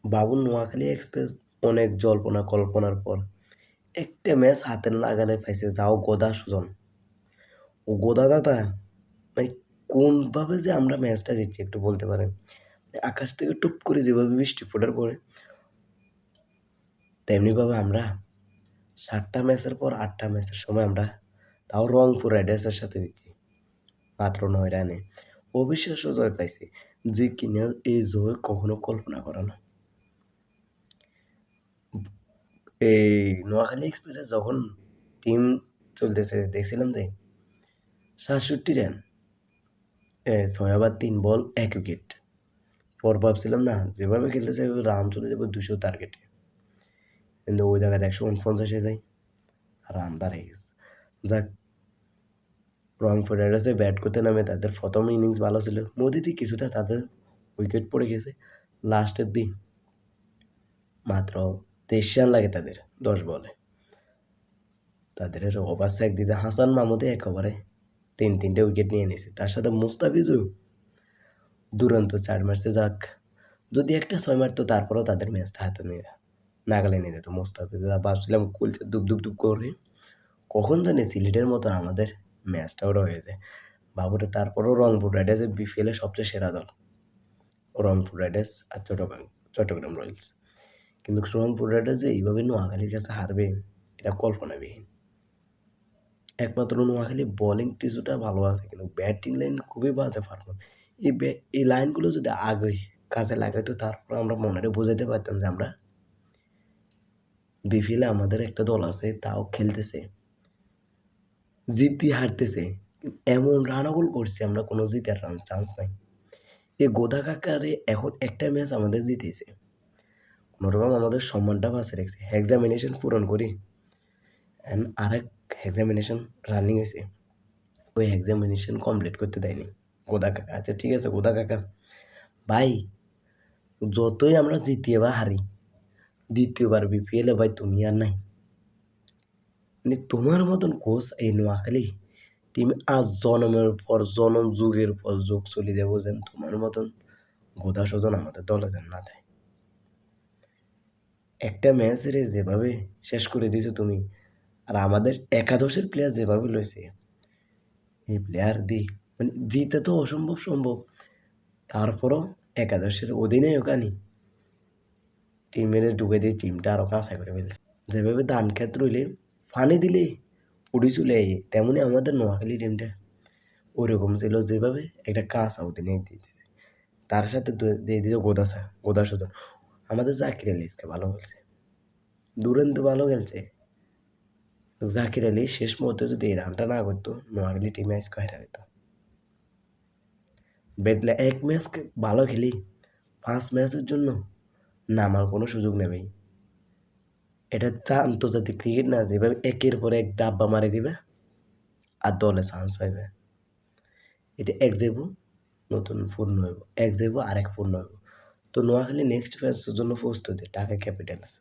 বাবুর নোয়াখালী এক্সপ্রেস অনেক জল্পনা কল্পনার পর একটা ম্যাচ হাতে লাগালে পাইছে, যাও গোদা সুজন। ও গোদা দাদা, মানে কোনভাবে যে আমরা ম্যাচটা জিতছি একটু বলতে পারেন? আকাশ থেকে টুপ করে যেভাবে বৃষ্টি ফোটার পরে তেমনিভাবে আমরা 7টা ম্যাচের পর 8টা ম্যাচের সময় আমরা তাও রংপুর রাইডার্সের সাথে দিচ্ছি মাত্র 9 রানে। অবিশ্বাস্য জয় পাইছি, যে কিনা এই জয় কখনো কল্পনা করা না। এই নোয়াখালী এক্সপ্রেসে যখন টিম চলতেছে দেখছিলাম যে 67 রান, 6 ওভার 3 বল 1 উইকেট। পর ভাবছিলাম না যেভাবে খেলতেছে রান চলে যাবে 200 টার্গেটে, কিন্তু ওই জায়গায় 149-এ যায়, রান দাঁড়িয়ে গেছে। যাক, রংপুর রাইডার্সে ব্যাট করতে নামে তাদের প্রথম ইনিংস ভালো ছিল, মধ্যে কিছুটা তাদের উইকেট পড়ে গেছে। লাস্টের দিন মাত্র 23 রান লাগে তাদের 10 বলে। তাদের ওভার স্যাক দিতে হাসান মাহমুদে 1 ওভারে 3-3টে উইকেট নিয়ে নিয়েছে, তার সাথে মুস্তাফিজও দুরন্ত 4 মারছে। যাক, যদি একটা 6 মারতো তারপরেও তাদের ম্যাচটা হাতে নিয়ে নাগালে নিয়ে যেত মুস্তাফিজরা। ভাবছিলাম কুলছে দুপ দুপ দুপ করে কখন জানি সিলেটের মতো আমাদের ম্যাচটা ওরা হয়ে যায়। বাবুরে তারপরেও রংপুর রাইডার্সের বিপিএলের সবচেয়ে সেরা দল রংপুর রাইডার্স আর চট্টগ্রাম রয়্যালস, কিন্তু রংপুর রাইডার্স যে এইভাবে নোয়াখালীর কাছে হারবে এটা কল্পনাবিহীন। একমাত্র নোয়াখালী বোলিং টিস্যুটা ভালো আছে, কিন্তু ব্যাটিং লাইন খুবই বাজে পারফর্ম। এই লাইনগুলো যদি আগে কাজে লাগাইতো তারপর আমরা মনে বোঝাতে পারতাম যে আমরা বিপিএলে আমাদের একটা দল আছে, তাও খেলতেছে, জিততে হারতেছে, এমন রান আউট করছে আমরা, কোনো জিতার চান্স নাই। এই গোদা কাকারে এখন একটা ম্যাচ আমাদের জিতেছে, কোনোরকম আমাদের সম্মানটা বাঁচিয়ে রেখেছে। এক্সামিনেশন পূরণ করি আরেক এক্সামিনেশন রানিং হয়েছে, ওই এক্সামিনেশন কমপ্লিট করতে দেয়নি গোদা কাকা। আচ্ছা ঠিক আছে গোদা কাকা ভাই, যতই আমরা জিতিয়ে বা হারি, দ্বিতীয়বার বিপিএলে ভাই তুমি আর নাই। মানে তোমার মতন কোচ এই নোয়াখালী টিম আজ জন্মের পর জনম, যুগের পর যুগ চলে যাবো, যেন তোমার মতন গোদা স্বজন আমাদের দলে যেন না দেয়। একটা ম্যাচের যেভাবে শেষ করে দিয়েছো তুমি, আর আমাদের একাদশের প্লেয়ার যেভাবে লইছে, এই প্লেয়ার দিয়ে মানে জিতে তো অসম্ভব সম্ভব, তারপরও একাদশের অধিনায়ক আনি টিমের ঢুকে দিয়ে টিমটা আরও কাঁচা করে ফেলছে। যেভাবে ধান ক্ষেত রইলে পানি দিলে উড়ি চলে আই, তেমনি আমাদের নোয়াখালী টিমটা ওরকম ছিল, যেভাবে একটা কাঁচা অধিনায়ক দিতে, তার সাথে দিয়ে দিতে গোদা সুজন। আমাদের জাকির আলী আজকে ভালো খেলছে, দুরন্ত ভালো খেলছে। জাকির আলী শেষ মুহূর্তে যদি এই রানটা না করতো, নোয়াখালী টিমে আজকে হেরা যেত। বেটলে এক ম্যাচ ভালো খেলি 5 ম্যাচের জন্য নামার কোনো সুযোগ নেই। এটা আন্তর্জাতিক ক্রিকেট না, যেভাবে একের পর এক ডাব্বা মারি দিবে আর দলে চান্স পাইবে। এটা এক যাইব নতুন পূর্ণ হইব, এক যাইব আরেক পূর্ণ হইব। তো নোয়াখালী নেক্সট ম্যাচের জন্য প্রস্তুতি ঢাকা ক্যাপিটালস।